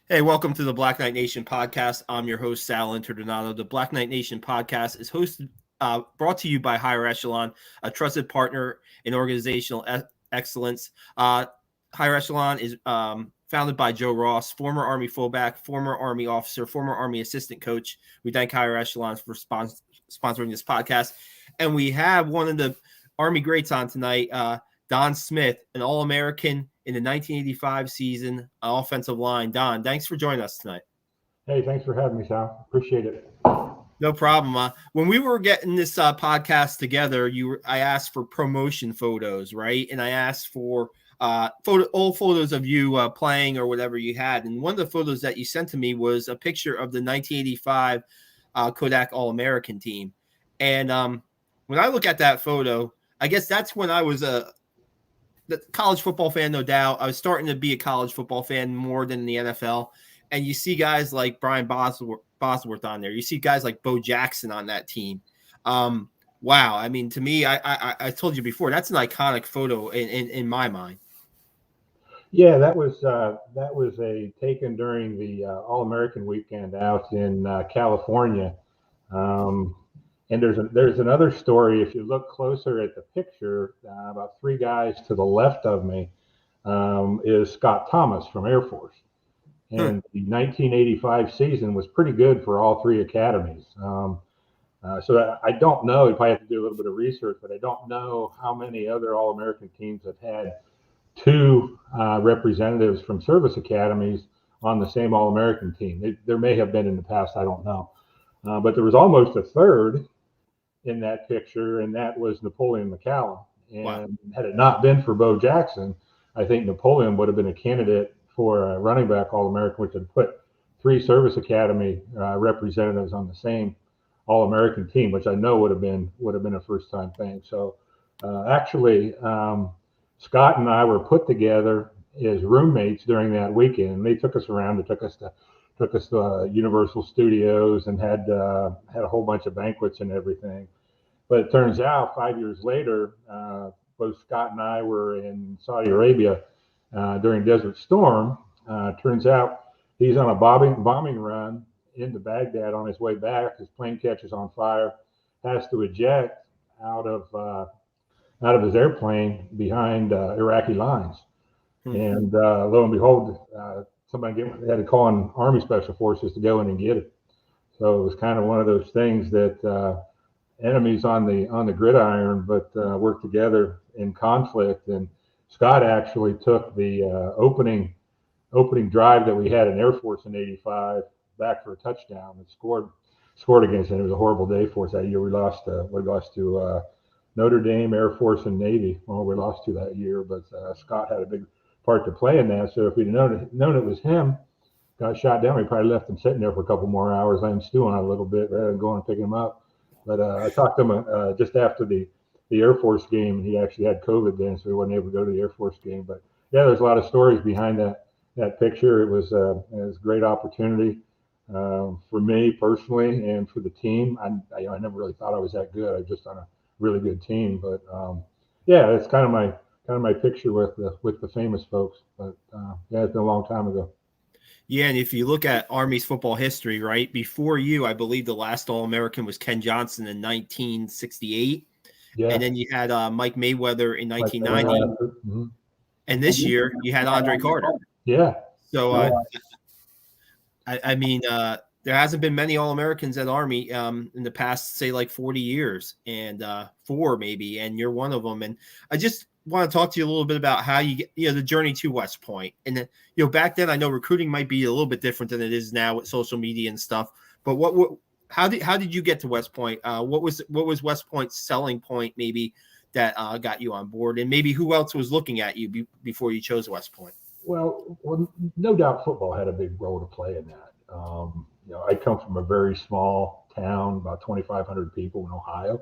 Hey, welcome to the Black Knight Nation podcast. I'm your host, Sal Interdonato. The Black Knight Nation podcast is brought to you by Higher Echelon, a trusted partner in organizational excellence. Higher Echelon is founded by Joe Ross, former Army fullback, former Army officer, former Army assistant coach. We thank Higher Echelon for sponsoring this podcast. And we have one of the Army greats on tonight, Don Smith, an All-American in the 1985 season, offensive line. Don, thanks for joining us tonight. Hey, thanks for having me, Sal. Appreciate it. No problem. When we were getting this podcast together, I asked for promotion photos, right? And I asked for old photos of you playing or whatever you had. And one of the photos that you sent to me was a picture of the 1985 Kodak All-American team. And when I look at that photo, I guess that's when I was the college football fan, no doubt. I was starting to be a college football fan more than the NFL. And you see guys like Brian Bosworth on there. You see guys like Bo Jackson on that team. Wow. I mean, to me, I told you before, that's an iconic photo in my mind. Yeah, that was taken during the All-American weekend out in California. And there's another story. If you look closer at the picture, about three guys to the left of me is Scott Thomas from Air Force. And the 1985 season was pretty good for all three academies. So I don't know. You probably have to do a little bit of research, but I don't know how many other All-American teams have had two representatives from service academies on the same All-American team. There may have been in the past. I don't know. But there was almost a third in that picture, and that was Napoleon McCallum. And wow. Had it not been for Bo Jackson, I think Napoleon would have been a candidate for a running back All-American, which would put three service academy representatives on the same All-American team, which I know would have been a first-time thing. So actually, Scott and I were put together as roommates during that weekend, and they took us around. They took us to Universal Studios and had a whole bunch of banquets and everything. But it turns out 5 years later, both Scott and I were in Saudi Arabia during Desert Storm. Turns out he's on a bombing run into Baghdad. On his way back, his plane catches on fire, has to eject out of his airplane behind Iraqi lines. And lo and behold, somebody had to call on Army Special Forces to go in and get it. So it was kind of one of those things that enemies on the gridiron, but work together in conflict. And Scott actually took the opening drive that we had in Air Force in '85 back for a touchdown and scored against it. It was a horrible day for us that year. We lost to Notre Dame, Air Force, and Navy. Well, we lost to that year, but Scott had a big part to play in that. So if we'd known it was him, got shot down, we probably left him sitting there for a couple more hours, letting him stew on it a little bit rather than going and picking him up. But I talked to him just after the Air Force game. He actually had COVID then, so he wasn't able to go to the Air Force game. But yeah, there's a lot of stories behind that picture. It was a great opportunity for me personally and for the team. I never really thought I was that good. I was just on a really good team. But yeah, it's kind of my picture with the famous folks. But yeah, it's been a long time ago. Yeah, and if you look at Army's football history, right, before you, I believe the last All-American was Ken Johnson in 1968. Yeah. And then you had Mike Mayweather in 1990. Mm-hmm. And this year you had Andre Carter. Yeah. So, I mean, there hasn't been many All-Americans at Army in the past, say, like 40 years, and 4 maybe, and you're one of them. And I just want to talk to you a little bit about how you get, the journey to West Point. And back then, I know recruiting might be a little bit different than it is now with social media and stuff. But how did you get to West Point? What was West Point's selling point maybe that got you on board, and maybe who else was looking at you before you chose West Point? Well, no doubt football had a big role to play in that. I come from a very small town, about 2,500 people in Ohio,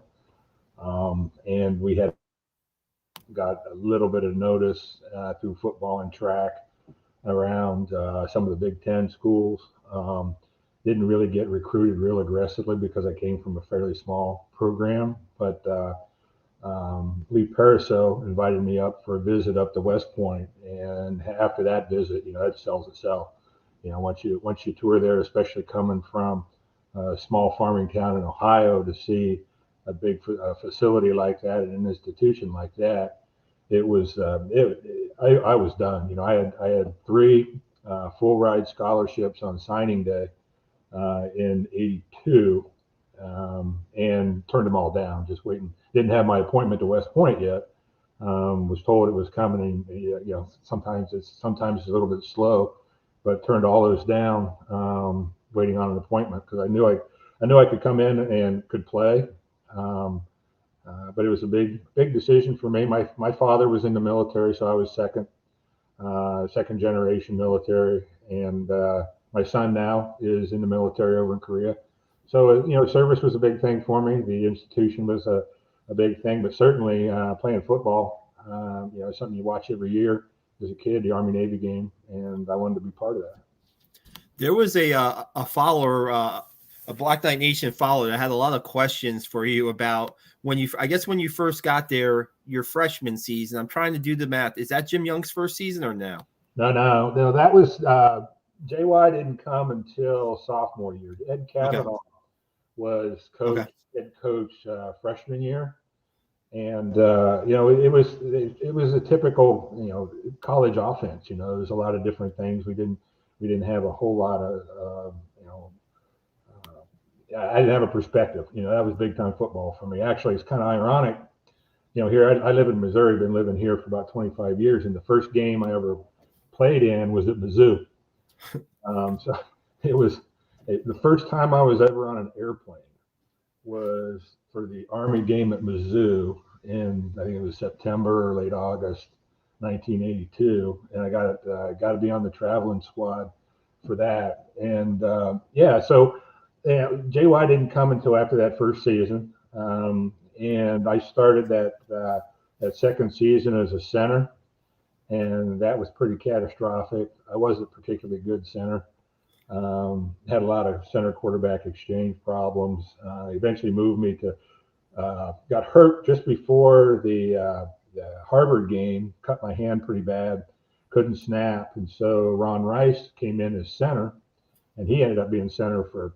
and we had got a little bit of notice through football and track around some of the Big Ten schools. Didn't really get recruited real aggressively because I came from a fairly small program, but Lee Pariseau invited me up for a visit up to West Point, and after that visit, that sells itself. once you tour there, especially coming from a small farming town in Ohio, to see a big facility like that and an institution like that, it was I was done. I had 3 full ride scholarships on signing day in '82, and turned them all down. Just waiting. Didn't have my appointment to West Point yet. Was told it was coming. Sometimes it's a little bit slow, but turned all those down, waiting on an appointment, because I knew I could come in and could play. But it was a big decision for me. My father was in the military, so I was second generation military, and my son now is in the military over in Korea. So service was a big thing for me. The institution was a big thing, but certainly playing football, something you watch every year as a kid, the Army Navy game, and I wanted to be part of that. There was a follower, a Black Knight Nation follower, that had a lot of questions for you about when you first got there, your freshman season. I'm trying to do the math. Is that Jim Young's first season or no? No. That was JY didn't come until sophomore year. Ed Kavanaugh was head coach freshman year, and it was a typical college offense. There's a lot of different things. We didn't have a whole lot of I didn't have a perspective. That was big time football for me. Actually, it's kind of ironic. Here I live in Missouri, been living here for about 25 years, and the first game I ever played in was at Mizzou. So it was the first time I was ever on an airplane was for the Army game at Mizzou in, I think it was September or late August 1982, and I got to be on the traveling squad for that. And so JY didn't come until after that first season, and I started that second season as a center, and that was pretty catastrophic. I wasn't a particularly good center. Had a lot of center quarterback exchange problems. Eventually moved me to got hurt just before the Harvard game, cut my hand pretty bad, couldn't snap, and so Ron Rice came in as center, and he ended up being center for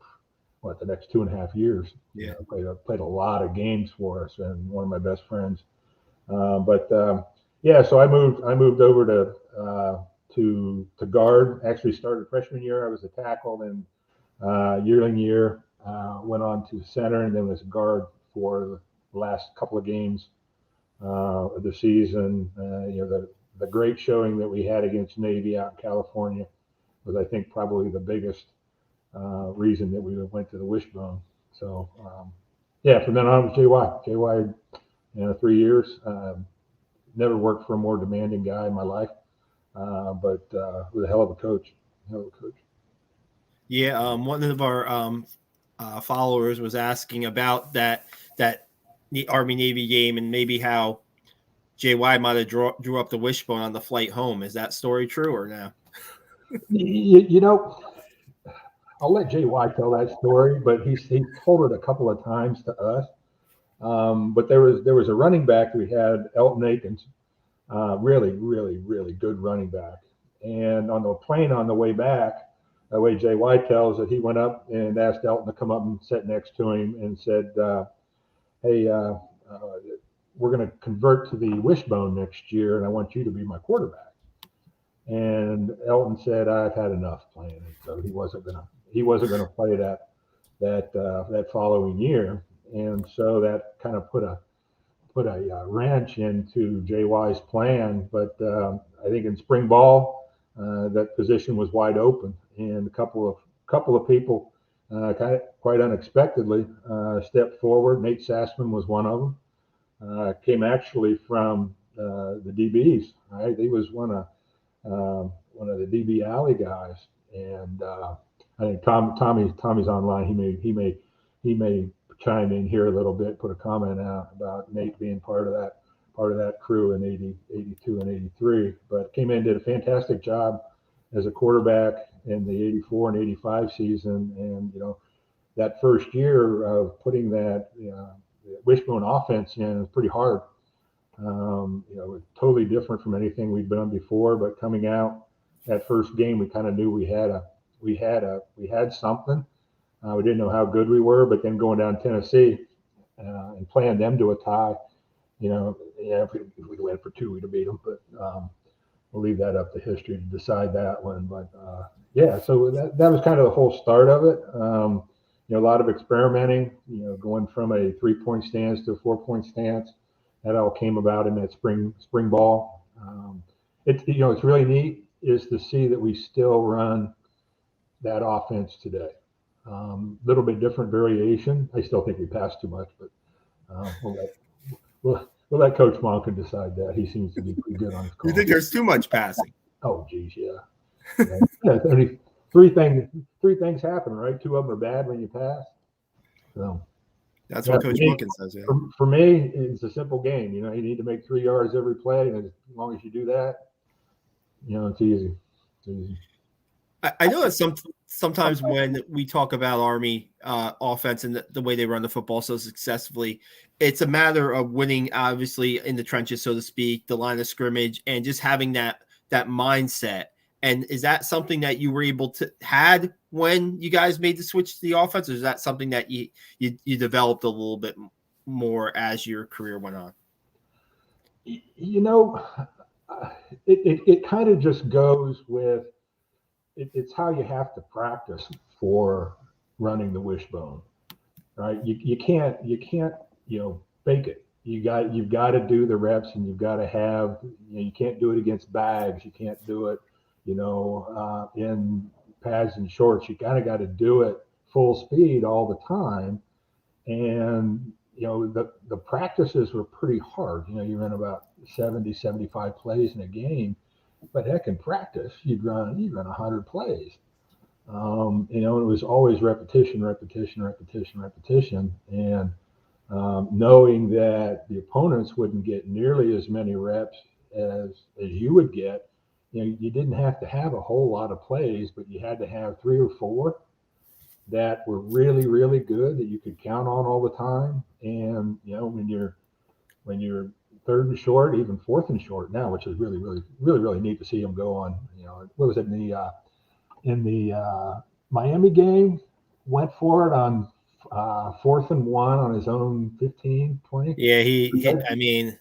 the next 2.5 years. Yeah, played a lot of games for us, and one of my best friends. So I moved over to guard. Actually started freshman year. I was a tackle, and yearling year went on to center, and then was guard for the last couple of games of the season. The great showing that we had against Navy out in California was, I think, probably the biggest reason that we went to the Wishbone. So from then on was JY. 3 years. Never worked for a more demanding guy in my life, but was a hell of a coach. Yeah, one of our followers was asking about that the Army Navy game, and maybe how JY might have drew up the Wishbone on the flight home. Is that story true or no? I'll let JY tell that story, but he's told it a couple of times to us. But there was a running back we had, Elton Akins, really, really, really good running back. And on the plane on the way back, the way JY tells it, he went up and asked Elton to come up and sit next to him and said, "Hey, we're going to convert to the Wishbone next year, and I want you to be my quarterback." And Elton said, "I've had enough playing," so he wasn't gonna play that following year. And so that kind of put a wrench into JY's plan. But I think in spring ball, that position was wide open, and a couple of people quite unexpectedly stepped forward. Nate Sassman was one of them. Came actually from the DBs. Right, he was one of the DB alley guys, and I think Tommy's online. He may chime in here a little bit, put a comment out about Nate being part of that crew in 82 and 83, but came in, did a fantastic job as a quarterback in the 84 and 85 season. And that first year of putting that Wishbone offense in was pretty hard. Totally different from anything we'd done before, but coming out that first game, we kind of knew we had we had something. We didn't know how good we were, but then going down Tennessee and playing them to a tie, if we went for 2, we'd have beat them. But we'll leave that up to history to decide that one. But so that was kind of the whole start of it. A lot of experimenting, going from a 3-point stance to a 4-point stance. That all came about in that spring ball. It's really neat is to see that we still run that offense today. Little bit different variation. I still think we pass too much, but we'll let Coach Monken decide that. He seems to be pretty good on his call. You think there's too much passing? Oh, geez, yeah. I mean, three things happen, right? 2 of them are bad when you pass. So that's what Coach Monken says. Yeah. For me, it's a simple game. You need to make 3 yards every play, and as long as you do that, it's easy. It's easy. I know that sometimes when we talk about Army offense and the way they run the football so successfully, it's a matter of winning, obviously, in the trenches, so to speak, the line of scrimmage, and just having that mindset. And is that something that you were able to had when you guys made the switch to the offense, or is that something that you developed a little bit more as your career went on? It kind of just goes with it's how you have to practice for running the wishbone, right? You can't fake it. You've got to do the reps, and you've got to have. You can't do it against bags. You can't do it, in pads and shorts. You kind of got to do it full speed all the time, and the practices were pretty hard. You ran about 70, 75 plays in a game. But heck, in practice, you'd run 100 plays. It was always repetition, and knowing that the opponents wouldn't get nearly as many reps as you would get. You didn't have to have a whole lot of plays, but you had to have 3 or 4 that were really, really good that you could count on all the time. And when you're 3rd and short, even 4th and short now, which is really, really, really, really neat to see him go on. What was it in the Miami game? Went for it on 4th and 1 on his own 15, 20. Yeah, I mean,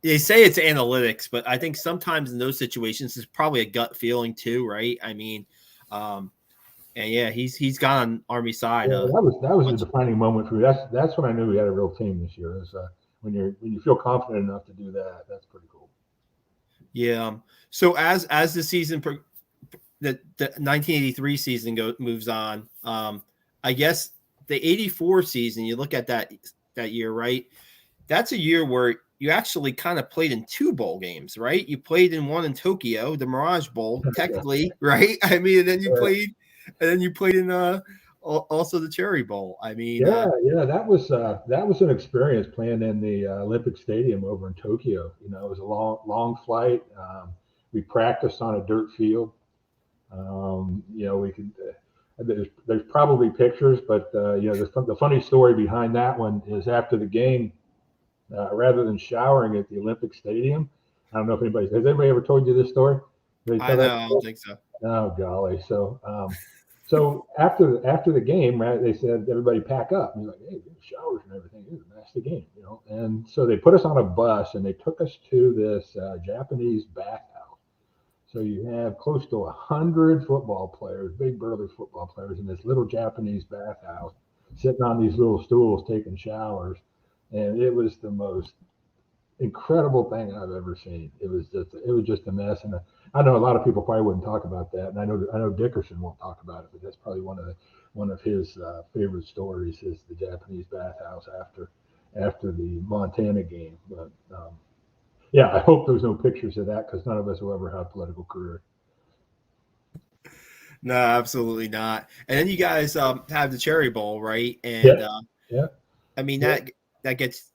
they say it's analytics, but I think sometimes in those situations, it's probably a gut feeling too, right? I mean, and yeah, he's gone on Army side. Yeah, that was a defining moment for me. That's when I knew we had a real team this year. Is when you feel confident enough to do that, that's pretty cool. Yeah. So as the season, the 1983 season moves on, I guess the 84 season, you look at that year, right? That's a year where you actually kind of played in 2 bowl games, right? You played in one in Tokyo, the Mirage Bowl, technically, right? I mean, and then you played in also the Cherry Bowl. I mean, that was an experience playing in the Olympic Stadium over in Tokyo. It was a long flight. We practiced on a dirt field. We could. There's probably pictures, but the funny story behind that one is after the game, rather than showering at the Olympic Stadium, I don't know if has anybody ever told you this story? I don't think so. Oh golly, so after the game, right, they said everybody pack up. And you're like, hey, showers and everything. It was a nasty game, And so they put us on a bus and they took us to this Japanese bathhouse. So you have close to 100 football players, big burly football players, in this little Japanese bathhouse, sitting on these little stools taking showers, and it was the most incredible thing I've ever seen. It was just a mess, and I know a lot of people probably wouldn't talk about that, and I know Dickerson won't talk about it, but that's probably one of his favorite stories is the Japanese bathhouse after the Montana game. But yeah, I hope there's no pictures of that because none of us will ever have a political career. No, absolutely not. And then you guys have the Cherry Bowl, right? And yeah. I mean that gets.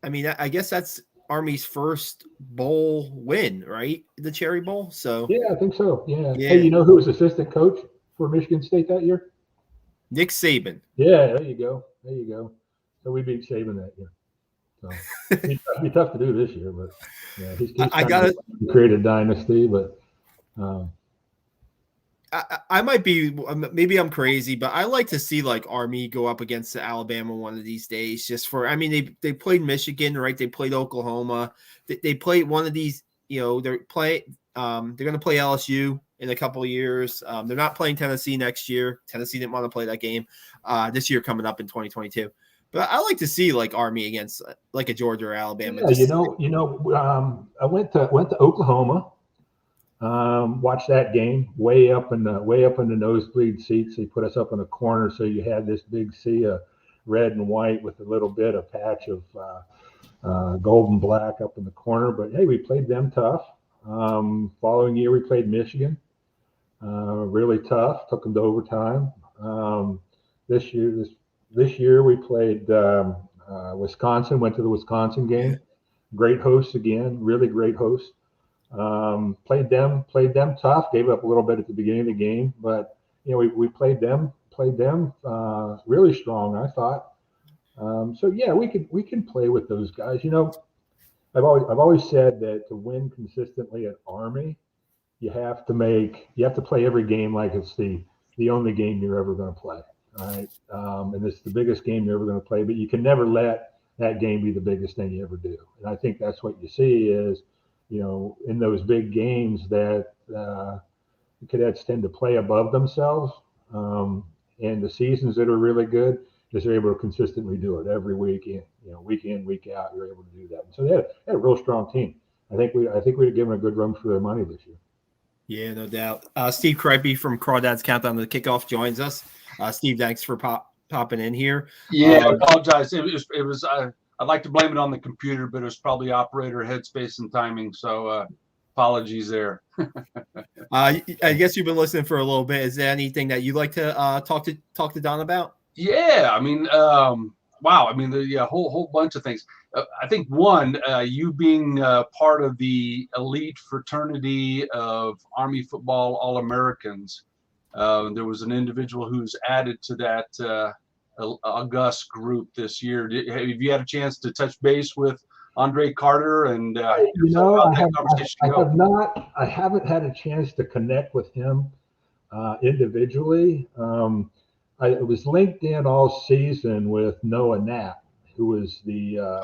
I mean, I guess that's Army's first bowl win, right? The Cherry Bowl. So yeah, I think so. Yeah. Hey, you know who was assistant coach for Michigan State that year? Nick Saban. Yeah, there you go. So we beat Saban that year. So it'd be tough to do this year, but yeah, he's I got to create a dynasty. But I might be, maybe I'm crazy, but I like to see like Army go up against Alabama one of these days. Just for, I mean, they played Michigan, right? They played Oklahoma. They played one of these. They're going to play LSU in a couple of years. They're not playing Tennessee next year. Tennessee didn't want to play that game this year coming up in 2022. But I like to see like Army against like a Georgia or Alabama. Yeah, I went to Oklahoma. Watched that game way up in the nosebleed seats. They put us up in a corner, so you had this big sea of red and white with a little bit of patch of gold and black up in the corner. But hey, we played them tough. Following year, we played Michigan, really tough. Took them to overtime. This year we played Wisconsin. Went to the Wisconsin game. Great hosts again. Really great hosts. Played them tough. Gave up a little bit at the beginning of the game, but we played them really strong, I thought. So yeah, we can play with those guys. I've always said that to win consistently at Army, you have to play every game like it's the only game you're ever going to play. All right, and it's the biggest game you're ever going to play, but you can never let that game be the biggest thing you ever do. And I think that's what you see is, in those big games that the cadets tend to play above themselves, and the seasons that are really good, because they're able to consistently do it every week in, week out. You're able to do that. And so they had a real strong team. I think we'd have given a good run for their money this year. Yeah, no doubt. Steve Cripey from Crawdads Countdown to the Kickoff joins us. Steve, thanks for popping in here. Yeah, I apologize. It was. I'd like to blame it on the computer, but it was probably operator headspace and timing. So apologies there. I guess you've been listening for a little bit. Is there anything that you'd like to talk to Don about? Yeah, I mean, wow. I mean, a whole bunch of things. I think one, you being part of the elite fraternity of Army football All-Americans, there was an individual who's added to that august group this year. Have you had a chance to touch base with Andre Carter? And I haven't had a chance to connect with him individually. I was linked in all season with Noah Knapp, who was the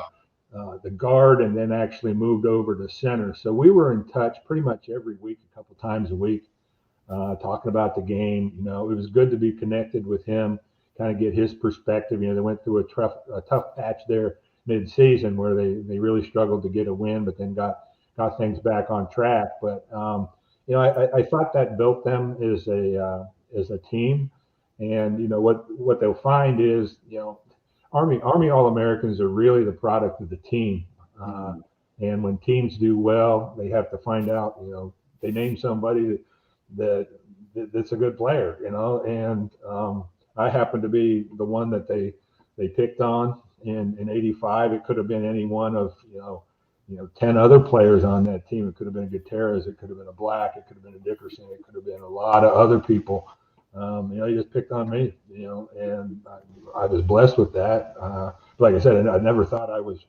guard and then actually moved over to center. So we were in touch pretty much every week, a couple times a week, talking about the game. It was good to be connected with him, kind of get his perspective. They went through a tough patch there mid-season where they really struggled to get a win, but then got things back on track. But I thought that built them as a team. And what they'll find is Army All-Americans are really the product of the team. And when teams do well, they have to find out. They name somebody that's a good player. And I happen to be the one that they picked on in '85. It could have been any one of 10 other players on that team. It could have been a Gutierrez. It could have been a Black. It could have been a Dickerson. It could have been a lot of other people. He just picked on me, and I was blessed with that. Like I said, I never thought I was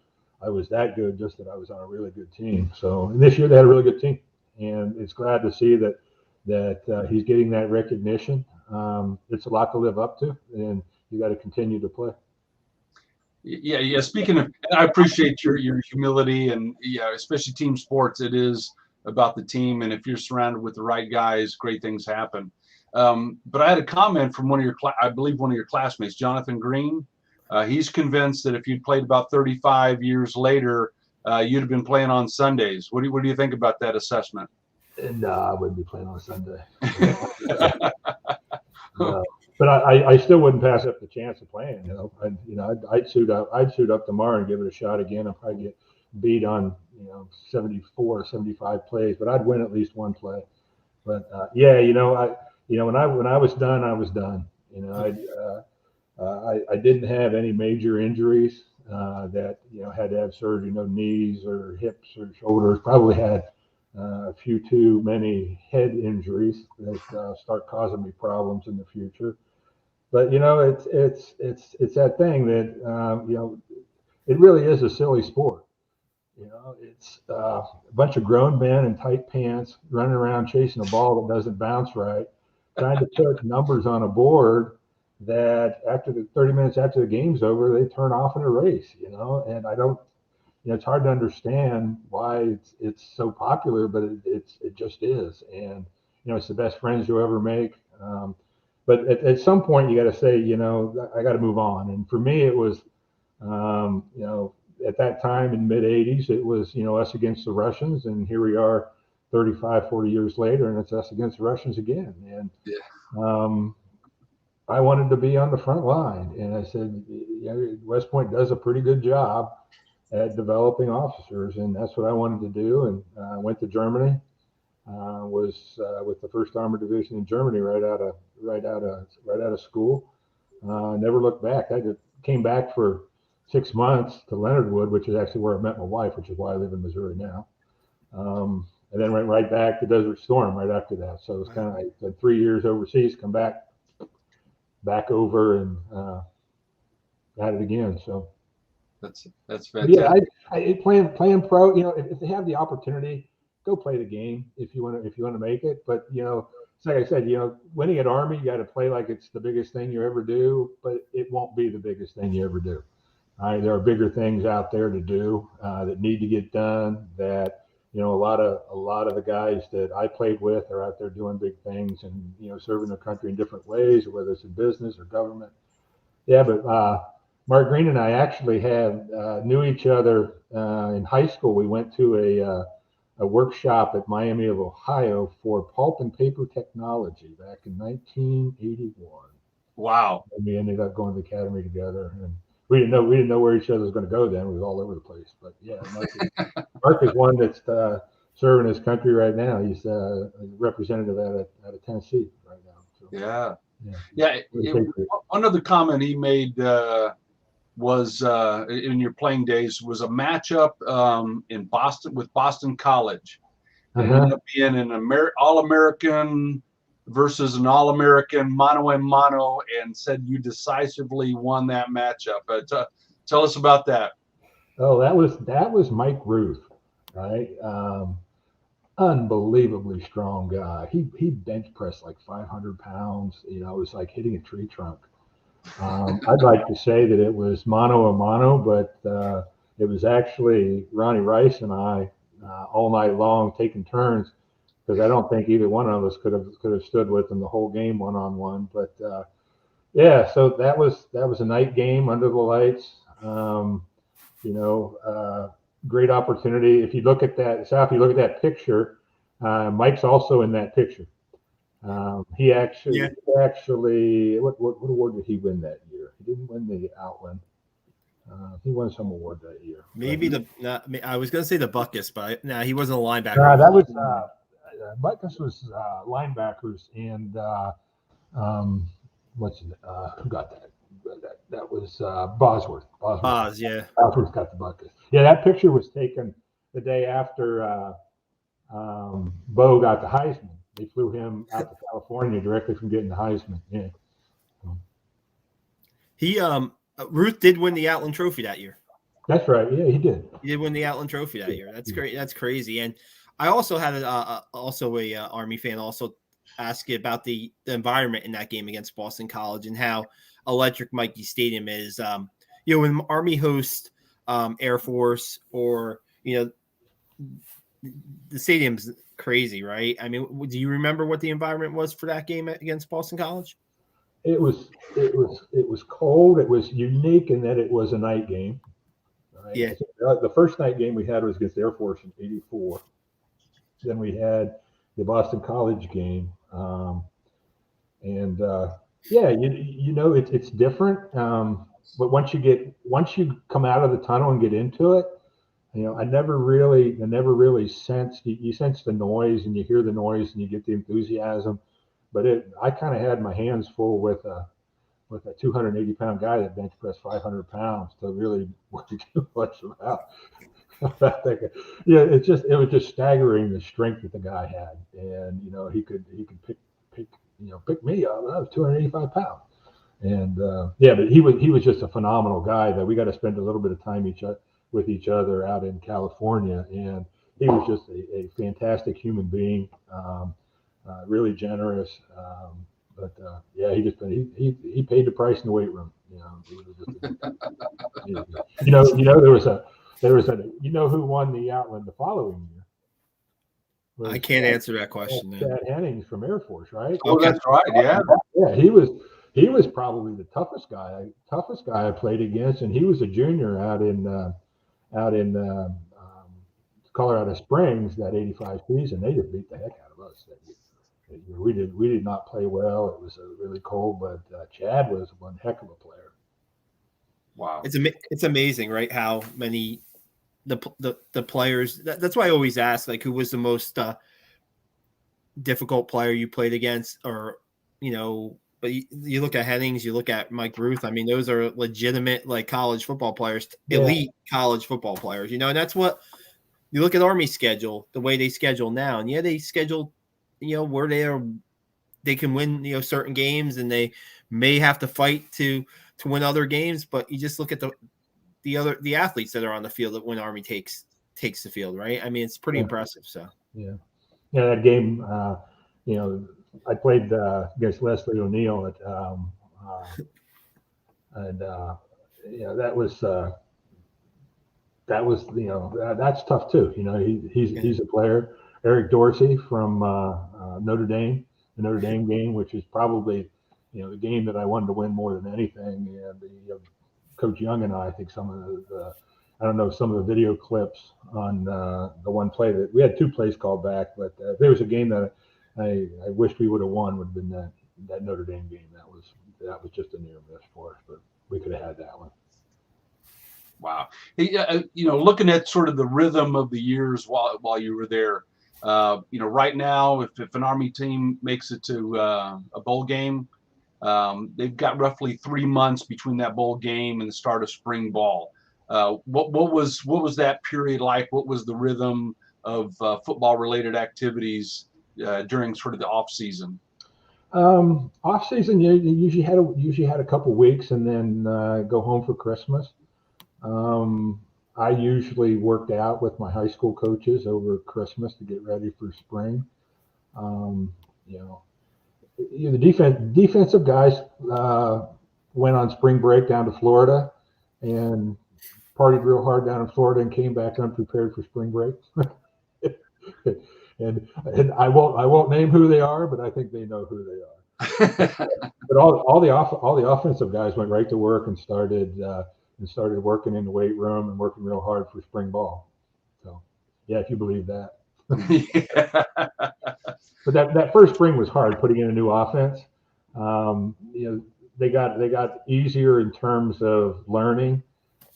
that good, just that I was on a really good team. So this year they had a really good team, and it's glad to see that he's getting that recognition. It's a lot to live up to, and you got to continue to play. Yeah. Speaking of, I appreciate your humility, and especially team sports. It is about the team, and if you're surrounded with the right guys, great things happen. But I had a comment from one of your classmates, Jonathan Green. He's convinced that if you'd played about 35 years later, you'd have been playing on Sundays. What do you think about that assessment? No, I wouldn't be playing on Sunday. But I still wouldn't pass up the chance of playing. I'd suit up tomorrow and give it a shot again. I'll probably get beat on 74, 75 plays, but I'd win at least one play. But when I was done, I was done. I didn't have any major injuries that had to have surgery. No knees or hips or shoulders. Probably had a few too many head injuries that start causing me problems in the future. But it's that thing that it really is a silly sport. It's a bunch of grown men in tight pants running around chasing a ball that doesn't bounce right. trying to put numbers on a board that after the 30 minutes after the game's over, they turn off and erase, and I don't, it's hard to understand why it's so popular, but it just is. And, it's the best friends you'll ever make. But at some point you got to say, I got to move on. And for me, it was, at that time in mid 80s, it was, us against the Russians. And here we are 35, 40 years later, and it's us against the Russians again. And I wanted to be on the front line. And I said, West Point does a pretty good job at developing officers. And that's what I wanted to do. And I went to Germany. Was with the 1st Armored Division in Germany right out of school. Never looked back. I came back for 6 months to Leonard Wood, which is actually where I met my wife, which is why I live in Missouri now. And then went right back to Desert Storm right after that. So it was kind of like 3 years overseas, come back over and at it again. So that's fantastic. Yeah, I playing pro. If they have the opportunity, go play the game if you want to make it. But it's like I said, winning at Army, you got to play like it's the biggest thing you ever do, but it won't be the biggest thing you ever do. All right, there are bigger things out there to do that need to get done. That a lot of the guys that I played with are out there doing big things and serving their country in different ways, whether it's in business or government. Yeah, but Mark Green and I actually knew each other in high school. We went to a workshop at Miami of Ohio for pulp and paper technology back in 1981. Wow. And we ended up going to the academy together, and we didn't know where each other was going to go then. We was all over the place. But yeah, Mark is one that's serving his country right now. He's a representative out of Tennessee right now. So, yeah. One other comment he made was in your playing days was a matchup in Boston with Boston College. It ended up being an All-American versus an All-American mano a mano, and said you decisively won that matchup. But tell us about that. Oh, that was Mike Ruth, right? Unbelievably strong guy. He bench pressed like 500 pounds. It was like hitting a tree trunk. I'd like to say that it was mano a mano, but it was actually Ronnie Rice and I all night long taking turns, because I don't think either one of us could have stood with him the whole game one-on-one. But so that was a night game under the lights. Great opportunity. If you look at that picture, Mike's also in that picture. He actually, what award did he win that year? He didn't win the Outland. He won some award that year. Maybe I was going to say the Buckus, but he wasn't a linebacker. That was Buckus was linebackers, and who got that? That was Bosworth. Bosworth got the Buckus. Yeah, that picture was taken the day after Bo got the Heisman. They flew him out to California directly from getting the Heisman. Yeah. He Ruth did win the Outland Trophy that year. That's right. Yeah, he did. He did win the Outland Trophy that year. That's great. That's crazy. And I also had a Army fan also ask you about the environment in that game against Boston College and how electric Michie Stadium is. When Army hosts Air Force, or the stadium's crazy, right? I mean, do you remember what the environment was for that game against Boston College? It was cold. It was unique in that it was a night game. Right? Yeah. The first night game we had was against Air Force in '84. Then we had the Boston College game, it's different. But once you come out of the tunnel and get into it, I never really sensed. You sense the noise and you hear the noise and you get the enthusiasm, but I kind of had my hands full with a 280-pound guy that bench pressed 500 pounds to really worry too much about that. Yeah, it was just staggering the strength that the guy had, and he could pick me up. I was 285 pounds, and but he was just a phenomenal guy that we got to spend a little bit of time with each other out in California, and he was just a fantastic human being. really generous. But yeah, he paid the price in the weight room. There was a who won the Outland the following year? I can't answer that question. Chad Hennings from Air Force, right? Oh, that's right. Yeah. Yeah, he was probably the toughest guy I played against, and he was a junior out in Colorado Springs that '85 season. They just beat the heck out of us that year. We did not play well. It was really cold, but Chad was one heck of a player. Wow. It's amazing, right? How many the players. That's why I always ask, like, who was the most difficult player you played against, or But you look at Hennings, you look at Mike Ruth. I mean, those are legitimate like college football players, elite college football players. And that's what you look at Army schedule, the way they schedule now, and they schedule, where they can win, certain games, and they may have to fight to win other games. But you just look at the athletes that are on the field that when Army takes the field, right? I mean, it's pretty impressive. So that game, I played against Wesley ONeill that's tough too. He's a player. Eric Dorsey from Notre Dame, the Notre Dame game, which is probably the game that I wanted to win more than anything. And Coach Young and I think some of the video clips on the one play that we had two plays called back, but there was a game that I wished we would have won, would have been that Notre Dame game. That was just a near miss for us, but we could have had that one. Wow. Hey, looking at sort of the rhythm of the years while you were there, right now, if an Army team makes it to a bowl game, they've got roughly 3 months between that bowl game and the start of spring ball. What was that period like? What was the rhythm of football related activities during sort of the off season? Off season, you usually had a couple weeks and then go home for Christmas. I usually worked out with my high school coaches over Christmas to get ready for spring. The defensive guys went on spring break down to Florida and partied real hard down in Florida and came back unprepared for spring break. and I won't name who they are, but I think they know who they are. But all the offensive guys went right to work and started working in the weight room and working real hard for spring ball. So yeah, if you believe that. But that first spring was hard, putting in a new offense. They got easier in terms of learning.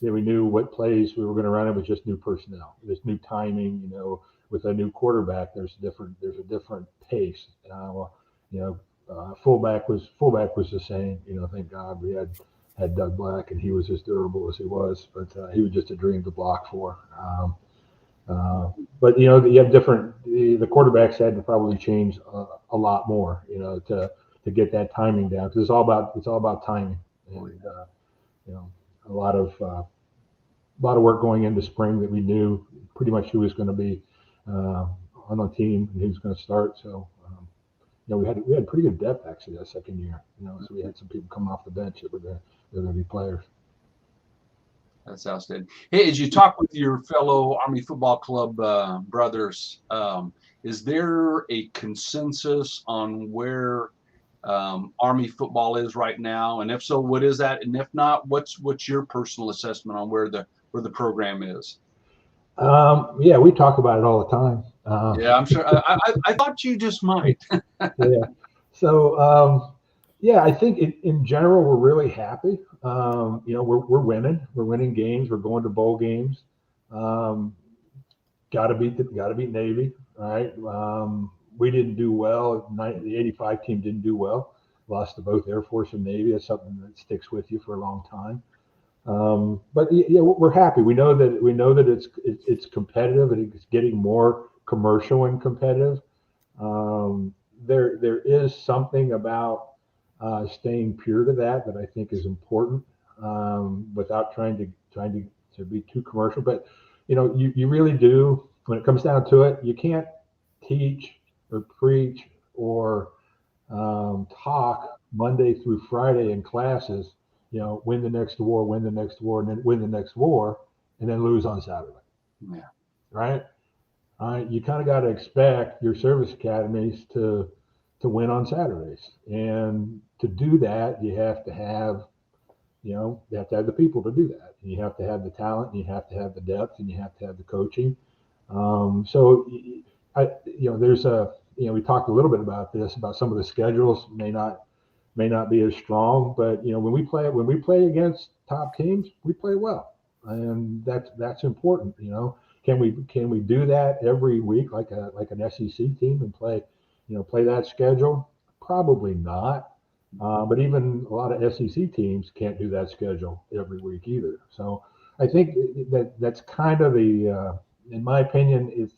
We knew what plays we were going to run. It was just new personnel, just new timing. With a new quarterback, there's a different pace. Fullback was the same. Thank God we had Doug Black, and he was as durable as he was, but he was just a dream to block for. But you have different. The quarterbacks had to probably change a lot more, to get that timing down, because it's all about timing, and a lot of work going into spring that we knew pretty much who was going to be on the team and who's going to start. So we had pretty good depth actually that second year. So we had some people coming off the bench that were going to be players. That's outstanding. Hey, as you talk with your fellow Army Football Club brothers, is there a consensus on where Army football is right now? And if so, what is that? And if not, what's your personal assessment on where the program is? Yeah, we talk about it all the time. Yeah, I'm sure. I thought you just might. Yeah. So I think in general we're really happy. We're winning. We're winning games. We're going to bowl games. Got to beat Navy. Right. We didn't do well. The '85 team didn't do well. Lost to both Air Force and Navy. That's something that sticks with you for a long time. But we're happy. We know that it's competitive and it's getting more commercial and competitive. There is something about staying pure to that I think is important, without trying to be too commercial. But you really do, when it comes down to it, you can't teach or preach or talk Monday through Friday in classes, win the next war, win the next war, and then win the next war, and then lose on Saturday. Yeah. Right? You kind of got to expect your service academies to win on Saturdays. And to do that, you have to have the people to do that. And you have to have the talent, and you have to have the depth, and you have to have the coaching. There's we talked a little bit about this, about some of the schedules may not be as strong, but when we play against top teams, we play well, and that's important. Can we do that every week like an SEC team and play that schedule? Probably not. But even a lot of SEC teams can't do that schedule every week either. So I think that's kind of in my opinion,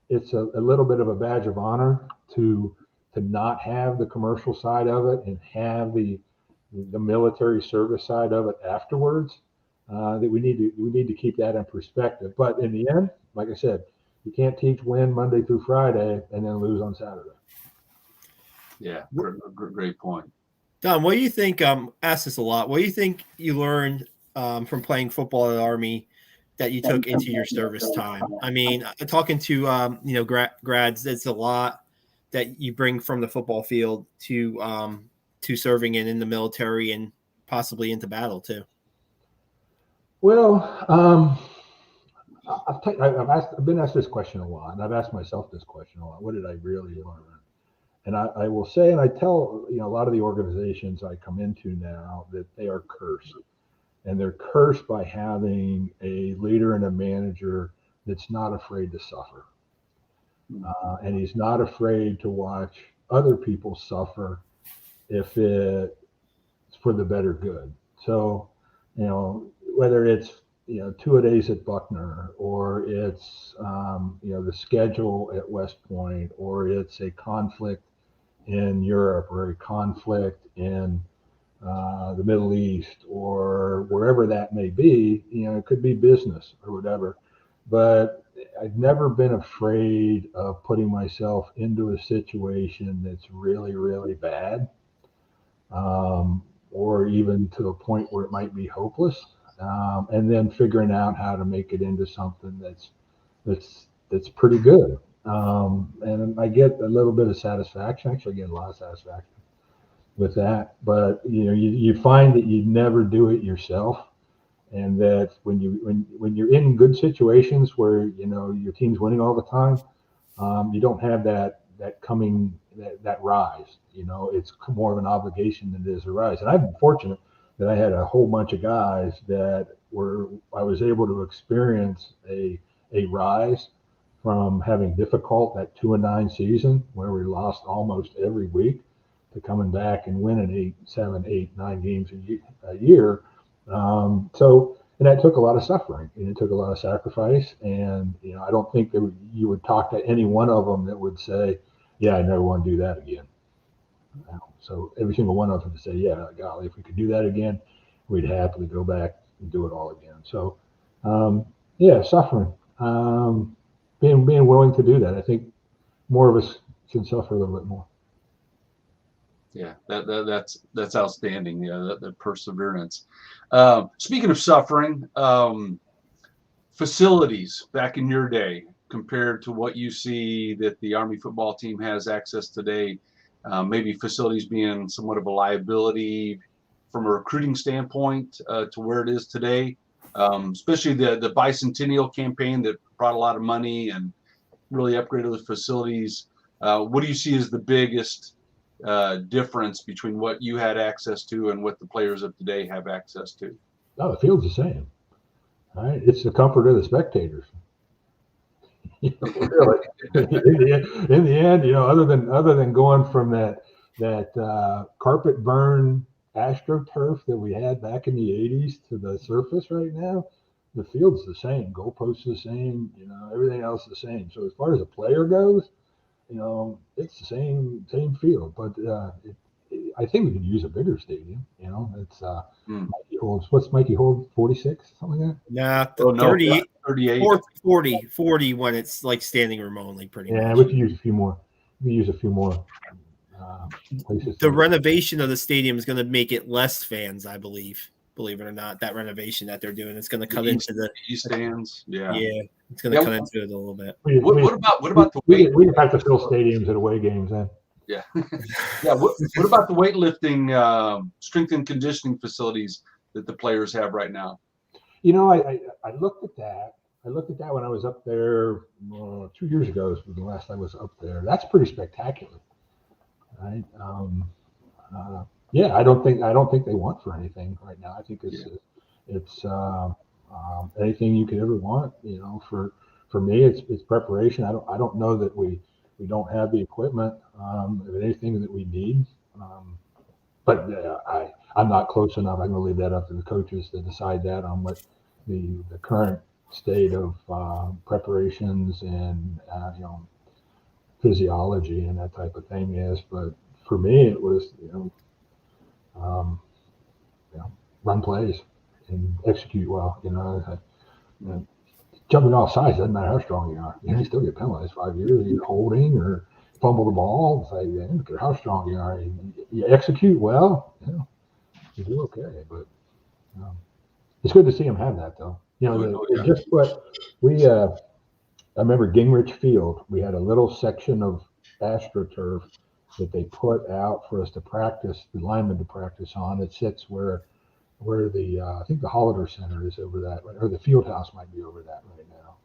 it's a little bit of a badge of honor to not have the commercial side of it and have the military service side of it afterwards. That we need to keep that in perspective. But in the end, like I said, you can't teach win Monday through Friday and then lose on Saturday. Yeah, great point. Don, what do you think? Ask this a lot. What do you think you learned from playing football at Army that you took into your service time? I mean, talking to grads, it's a lot that you bring from the football field to serving in the military and possibly into battle too. Well, I've been asked this question a lot, and I've asked myself this question a lot. What did I really learn? And I will say, and I tell a lot of the organizations I come into now that they are cursed, and they're cursed by having a leader and a manager that's not afraid to suffer, and he's not afraid to watch other people suffer if it's for the better good. So, whether it's 2-a-days at Buckner, or it's the schedule at West Point, or it's a conflict in Europe, or a conflict in the Middle East, or wherever that may be, it could be business or whatever. But I've never been afraid of putting myself into a situation that's really, really bad, or even to a point where it might be hopeless, and then figuring out how to make it into something that's pretty good. And I get a little bit of satisfaction. Actually, I get a lot of satisfaction with that. But you find that you never do it yourself, and that when you're in good situations where your team's winning all the time, you don't have that rise. It's more of an obligation than it is a rise. And I've been fortunate that I had a whole bunch of guys that I was able to experience a rise from having that 2-9 season where we lost almost every week, to coming back and winning 8, 7, 8, 9 games a year. And that took a lot of suffering, and it took a lot of sacrifice. And I don't think that you would talk to any one of them that would say, "Yeah, I never want to do that again." So every single one of them would say, "Yeah, golly, if we could do that again, we'd happily go back and do it all again." So, suffering, being willing to do that. I think more of us should suffer a little bit more. Yeah, that's outstanding. Yeah, the perseverance. Speaking of suffering, facilities back in your day compared to what you see that the Army football team has access today, maybe facilities being somewhat of a liability from a recruiting standpoint to where it is today, especially the bicentennial campaign that brought a lot of money and really upgraded the facilities. What do you see as the biggest difference between what you had access to and what the players of today have access to? No, the field's the same. All right, it's the comfort of the spectators. Really, in the end, other than going from that carpet burn AstroTurf that we had back in the 80s to the surface right now, the field's the same. Goalposts the same. Everything else the same. So as far as a player goes, it's the same field. But I think we could use a bigger stadium. It's Mikey holds, what's Mikey hold, 46, something like that? Nah, 38. 38. 40 when it's like standing room only, pretty much. Yeah, we could use a few more. places. The renovation of the stadium is going to make it less fans, I believe. Believe it or not, that renovation that they're doing is going to cut into the east stands. Yeah, it's going to cut into it a little bit. What about the weight? We have to fill stadiums at away games then. Yeah, yeah. What about the weightlifting, strength and conditioning facilities that the players have right now? You know, I looked at that. I looked at that when I was up there 2 years ago. Was the last I was up there. That's pretty spectacular, right? Yeah, I don't think they want for anything right now. I think it's anything you could ever want. You know, for me, it's preparation. I don't know that we don't have the equipment, anything that we need. But I'm not close enough. I'm going to leave that up to the coaches to decide that on what the current state of preparations and physiology and that type of thing is. But for me, it was run plays and execute well. Jumping off sides doesn't matter how strong you are. You still get penalized 5 years. You're holding or fumble the ball. It's like, I don't care how strong you are. You execute well, you do okay. But it's good to see them have that, though. Just what we. I remember Gingrich Field. We had a little section of AstroTurf that they put out for us to practice, the linemen to practice on. It sits where the I think the Hollander Center is over that, or the field house might be over that right now.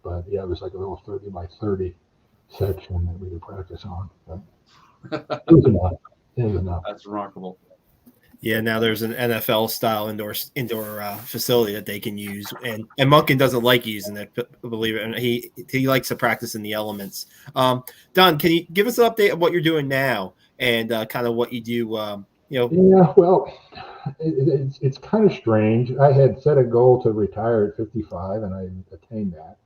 But yeah, it was like a little 30 by 30 section that we could practice on. But it was enough. It was enough. That's remarkable. Yeah, now there's an NFL style indoor facility that they can use, and Monken doesn't like using it. Believe it, and he likes to practice in the elements. Don, can you give us an update of what you're doing now and kind of what you do? Yeah, well, it's kind of strange. I had set a goal to retire at 55, and I attained that,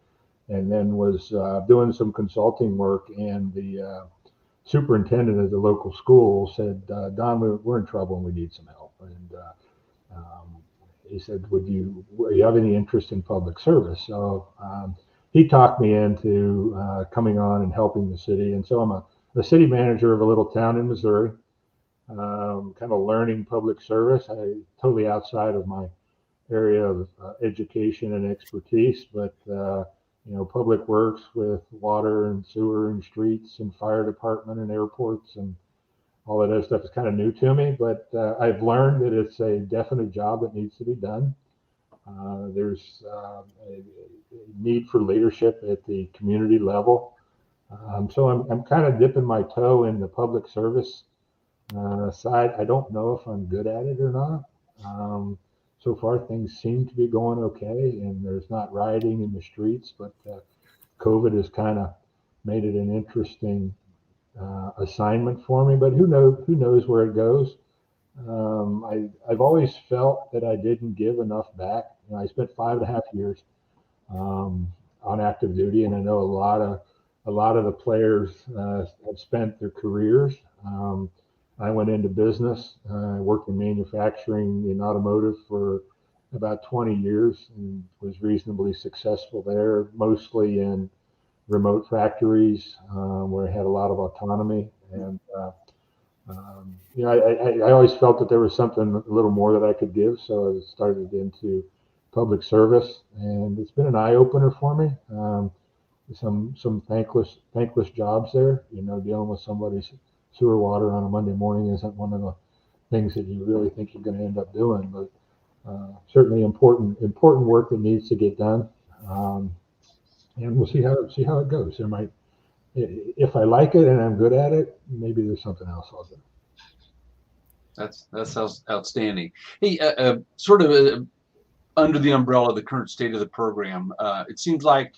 and then was doing some consulting work, and the superintendent of the local school said, Don, we're in trouble and we need some help. And he said, do you have any interest in public service? So he talked me into coming on and helping the city. And so I'm a city manager of a little town in Missouri, kind of learning public service. Totally outside of my area of education and expertise, but public works with water and sewer and streets and fire department and airports and all of that stuff is kind of new to me, but I've learned that it's a definite job that needs to be done. There's a need for leadership at the community level. So I'm kind of dipping my toe in the public service side. I don't know if I'm good at it or not. So far, things seem to be going okay, and there's not rioting in the streets, but COVID has kind of made it an interesting assignment for me, but who knows where it goes. I've always felt that I didn't give enough back. I spent 5.5 years on active duty, and I know a lot of the players have spent their careers. I went into business. I worked in manufacturing in automotive for about 20 years and was reasonably successful there, mostly in remote factories where I had a lot of autonomy. And, I always felt that there was something a little more that I could give. So I started into public service, and it's been an eye opener for me. Some thankless jobs there, dealing with somebody's sewer water on a Monday morning isn't one of the things that you really think you're going to end up doing, but certainly important work that needs to get done. And we'll see how it goes. There might, if I like it and I'm good at it, maybe there's something else I'll do. That's outstanding. Hey, sort of under the umbrella of the current state of the program, it seems like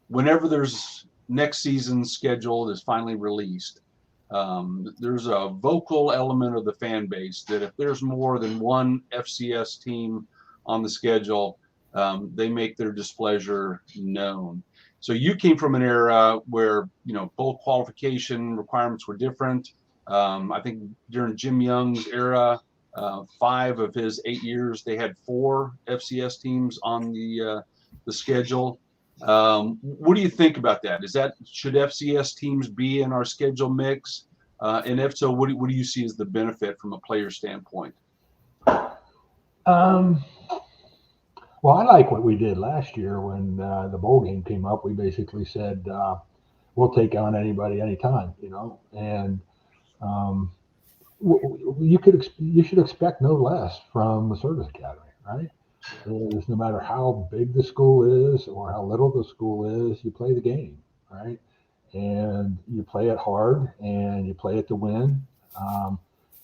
whenever there's next season's schedule is finally released, there's a vocal element of the fan base that if there's more than one FCS team on the schedule, they make their displeasure known. So you came from an era where, bowl qualification requirements were different. I think during Jim Young's era, 5 of his 8 years, they had 4 FCS teams on the schedule. What do you think about that? Should FCS teams be in our schedule mix? And if so, what do you see as the benefit from a player standpoint? Well, I like what we did last year when the bowl game came up. We basically said we'll take on anybody anytime, and you should expect no less from the service academy, right? Is no matter how big the school is or how little the school is, you play the game, right? And you play it hard and you play it to win.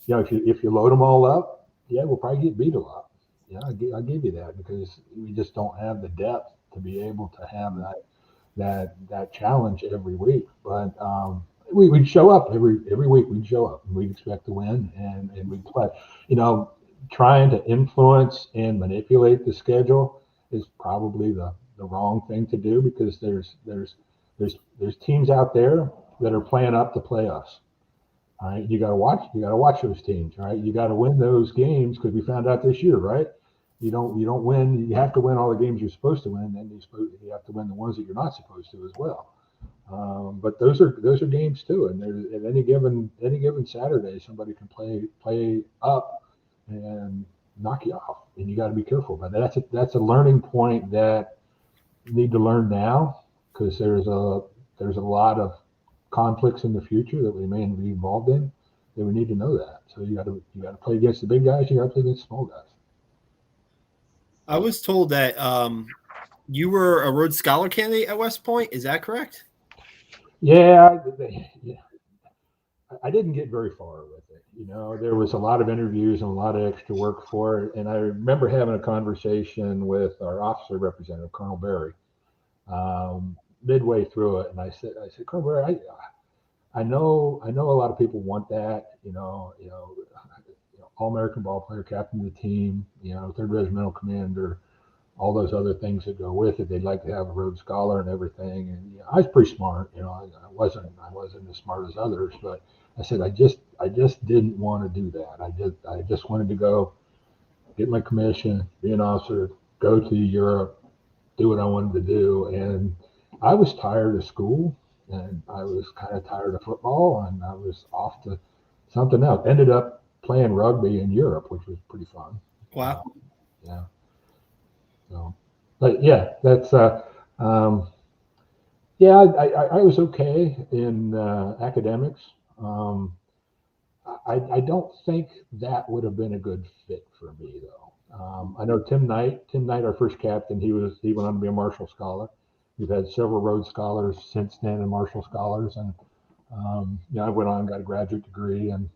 If you load them all up, yeah, we'll probably get beat a lot. Yeah, I give you that because we just don't have the depth to be able to have that challenge every week. But we'd show up every week. We'd show up and we'd expect to win and we'd play. Trying to influence and manipulate the schedule is probably the wrong thing to do because there's teams out there that are playing up to play us. All right, you got to watch those teams, right? You got to win those games because we found out this year, right? You don't win. You have to win all the games you're supposed to win, and you have to win the ones that you're not supposed to as well. But those are games too, and there's at any given Saturday, somebody can play up and knock you off, and you got to be careful. But that's a learning point that you need to learn now because there's a lot of conflicts in the future that we may be involved in that we need to know that. So you got to play against the big guys. You got to play against the small guys. I was told that you were a Rhodes Scholar candidate at West Point. Is that correct? Yeah. I didn't get very far with it. There was a lot of interviews and a lot of extra work for it. And I remember having a conversation with our officer representative, Colonel Berry, midway through it. And I said, Colonel Berry, I know a lot of people want that, All-American ball player, captain of the team, 3rd Regimental Commander, all those other things that go with it. They'd like to have a Rhodes Scholar and everything. And I was pretty smart, I wasn't as smart as others, but I said I just didn't want to do that. I just wanted to go get my commission, be an officer, go to Europe, do what I wanted to do. And I was tired of school and I was kind of tired of football and I was off to something else. Ended up playing rugby in Europe, which was pretty fun. Wow. Yeah. So, but yeah, that's I was okay in academics. I don't think that would have been a good fit for me though. I know Tim Knight, our first captain, he went on to be a Marshall Scholar. We've had several Rhodes Scholars since then and Marshall Scholars, and I went on and got a graduate degree, and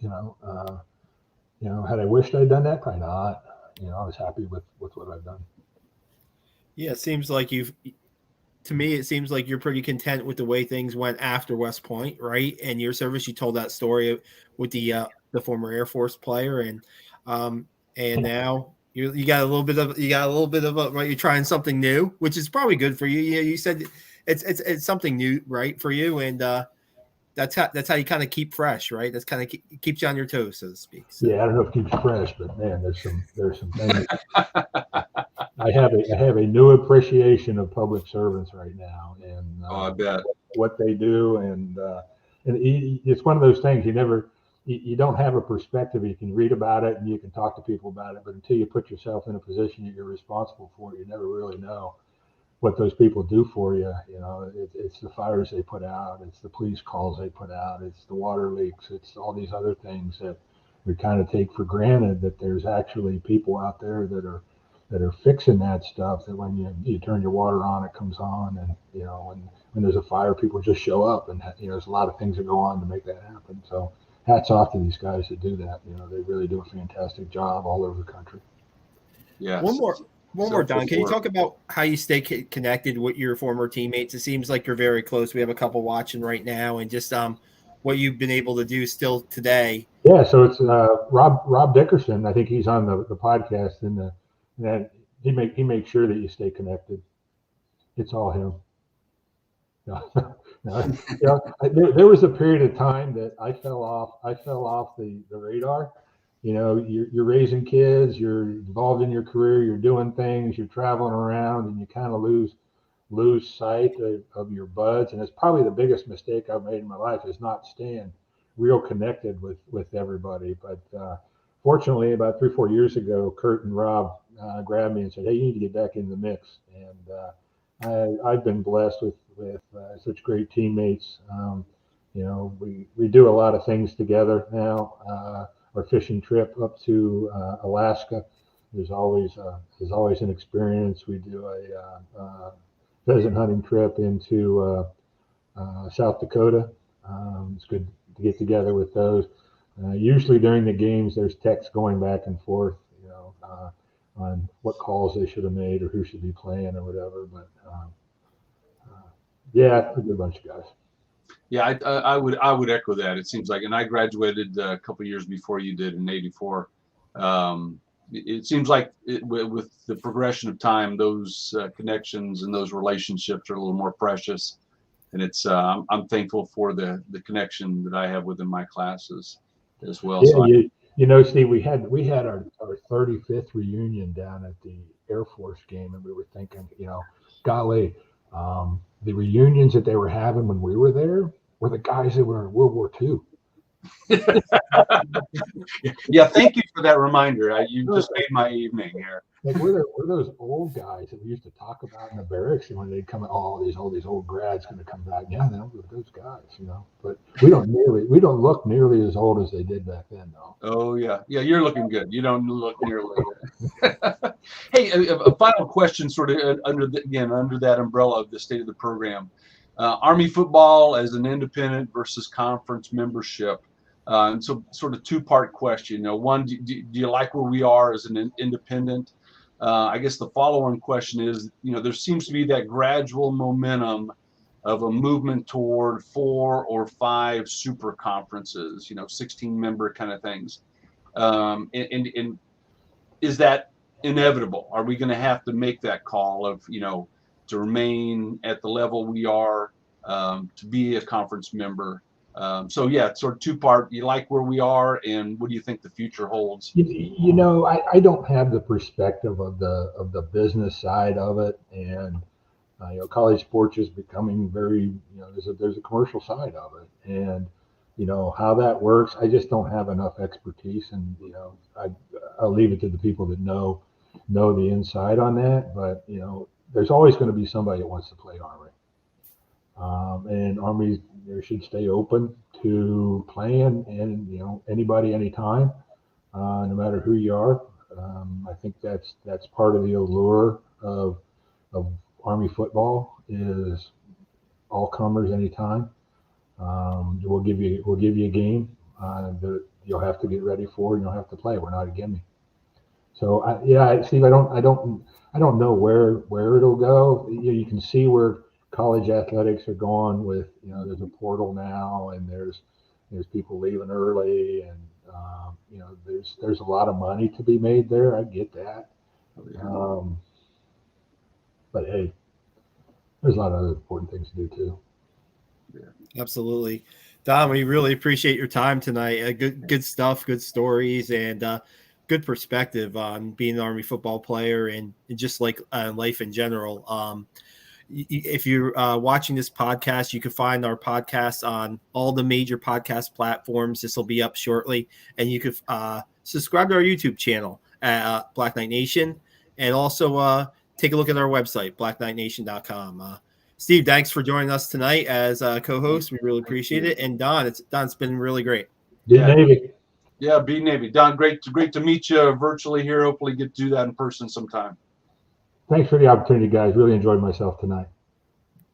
had I wished I'd done that, probably not. I was happy with what I've done. Yeah, it seems like to me, it seems like you're pretty content with the way things went after West Point, right? And your service, you told that story with the former Air Force player, and now you got a little bit of right. You're trying something new, which is probably good for you. You said it's something new, right, for you, and that's how you kind of keep fresh, right? That's kind of keeps you on your toes, so to speak. So. Yeah, I don't know if it keeps fresh, but man, there's some things. I have a new appreciation of public servants right now, and I bet what they do, and it's one of those things you don't have a perspective. You can read about it and you can talk to people about it, but until you put yourself in a position that you're responsible for, you never really know what those people do for you. It's the fires they put out, it's the police calls they put out, it's the water leaks, it's all these other things that we kind of take for granted, that there's actually people out there that are fixing that stuff, that when you turn your water on, it comes on, and when there's a fire, people just show up, and there's a lot of things that go on to make that happen. So hats off to these guys that do that. They really do a fantastic job all over the country. Yeah. One more, Don. Can you talk about how you stay connected with your former teammates? It seems like you're very close. We have a couple watching right now, and just what you've been able to do still today. Yeah, so it's Rob Dickerson. I think he's on the podcast, and he makes sure that you stay connected. It's all him. There was a period of time that I fell off the radar. You're raising kids, you're involved in your career, you're doing things, you're traveling around, and you kind of lose sight of your buds. And it's probably the biggest mistake I've made in my life is not staying real connected with everybody. But fortunately, about 3-4 years ago, Kurt and Rob grabbed me and said, "Hey, you need to get back in the mix." And I've been blessed with such great teammates. We do a lot of things together now. Our fishing trip up to Alaska, there's always an experience. We do a pheasant hunting trip into South Dakota. It's good to get together with those. Usually during the games, there's texts going back and forth, on what calls they should have made or who should be playing or whatever. But yeah, a good bunch of guys. Yeah, I would echo that. It seems like, and I graduated a couple of years before you did in '84. It seems like with the progression of time, those connections and those relationships are a little more precious. And it's I'm thankful for the connection that I have within my classes as well. Yeah, so Steve, we had our 35th reunion down at the Air Force game, and we were thinking, golly, the reunions that they were having when we were there were the guys that were in World War II. Yeah, thank you for that reminder. You just made my evening here. Like we're those old guys that we used to talk about in the barracks, and when they'd come, these old grads going to come back. Yeah, those guys, But we don't look nearly as old as they did back then, though. Oh yeah, you're looking good. You don't look nearly. Hey, a final question, sort of under that umbrella of the state of the program. Army football as an independent versus conference membership. And so sort of two-part question. One, do you like where we are as an independent? I guess the follow-on question is, there seems to be that gradual momentum of a movement toward 4 or 5 super conferences, 16-member kind of things. And is that inevitable? Are we going to have to make that call of, to remain at the level we are, to be a conference member? So yeah, sort of two-part. You like where we are, and what do you think the future holds? I don't have the perspective of the business side of it, and college sports is becoming very, there's a commercial side of it, and how that works. I just don't have enough expertise, and I'll leave it to the people that know the inside on that. But there's always going to be somebody that wants to play Army, and Army should stay open to playing, and anybody, anytime, no matter who you are. I think that's part of the allure of Army football is all comers anytime. We'll give you a game that you'll have to get ready for, and you'll have to play. We're not a gimme. So Steve, I don't know where it'll go. You can see where college athletics are going with, there's a portal now, and there's people leaving early, and there's a lot of money to be made there. I get that. But hey, there's a lot of other important things to do too. Yeah, absolutely. Don, we really appreciate your time tonight. Good stuff, good stories, and good perspective on being an Army football player and just like life in general. If you're watching this podcast, you can find our podcast on all the major podcast platforms. This will be up shortly. And you can subscribe to our YouTube channel at Black Knight Nation. And also take a look at our website, blackknightnation.com. Steve, thanks for joining us tonight as co-host. We really appreciate it. And Don, it's been really great. Yeah, Navy. Yeah, be Navy. Don, great to meet you virtually here. Hopefully get to do that in person sometime. Thanks for the opportunity, guys. Really enjoyed myself tonight.